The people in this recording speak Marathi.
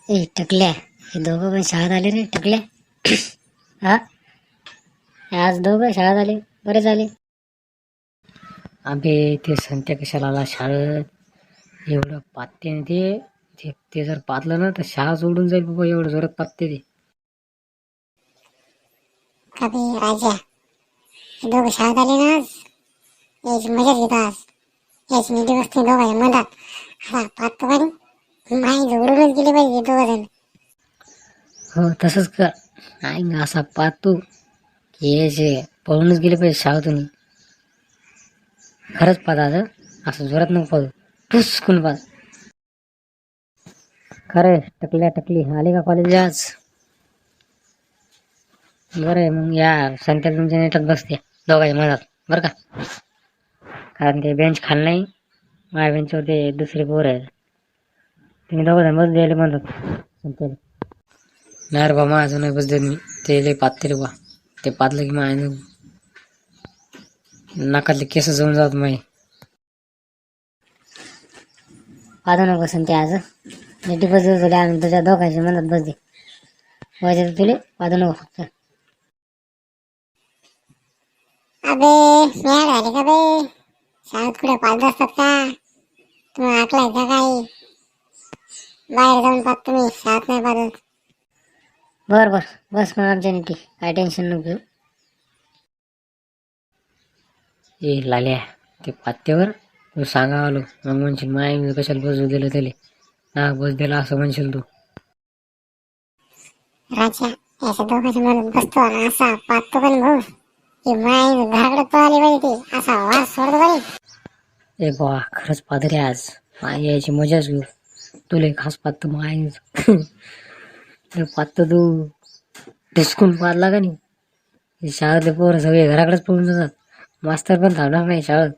ए टकल्या, हे दोघं पण शाळेत आले रे टकल्या. हा, आज दोघं शाळेत आले, बरे झाले. अबे ते संत्या कशाला आला शाळेत, एवढं पात्ते ना ते जर पातलं ना तर शाळा सोडून जाईल बाबा, एवढं जोरात पात्ते ते. कभी राजा हे दोघं शाळेत आले ना आज, याची मजाच घेतो आज. याची निधी बसते दोघांच्या मधात. हा पाहतो पाणी माई जोडूनच गेले पाहिजे दोघं जण. हो तसंच कर. आई असा पाहतो की याचे पळूनच गेले पाहिजे शाळेतून. खरंच पाहत आज असं जोरात नको पाहू, ठुसकून पाहत. खरे टकल्या टकली आले का कॉलेजला आज? बरं आहे मग, या संत्याला तुमच्या नेटात बसते दोघांच्या मधात बरं का. कारण ते बेंच खाल नाही, माझ्या बेंचवर ते दुसरे पोर आहेत. तुम्ही दोघं जण बस द्यायला म्हणतात संत्याला. नाही रे बा, माझं नाही बस देत मी, ते लय पाहते रे बा. ते पाहतलं की माझ्या नाकातले केस जाऊन जात माही. पाहतो नको संत्या आज, नेटी बस तुला आम्ही तुझ्या दोघांच्या मनात बस दे. वाजत तुले पाहतो नको फक्त. अबे मॅड झाले का बे, शाळेत कुठे पाच असतात का? तुम्ही ऐकलाय का काही? बाहेर जाऊन पाहत तुम्ही, शाळेत नाही पाहत. बर बर बस मग आमच्या नीटी, काय टेन्शन नको घेऊ. ए लाल्या, ते पात्यावर तू सांगा आलो मग म्हणशील माय कशाला बसू दिलं त्याला, ना बस दिला असं म्हणशील तू. राजा याच्या दोघांच्या मनात बसतो आणि असा पाहतो पण भाऊ की माई घराकडे पळाली पाहिजे, ते असा वास सोडतो पाहिजे. ए बा खरंच पादरे आज माय यायची मजाच घेऊ. तुला खास पाहतो माय पाहतो तू डिस्कून पाहला का नाही. शाळेतले पोरं सगळे घराकडेच पळून जातात, मास्तर पण थांबणार नाही शाळेत.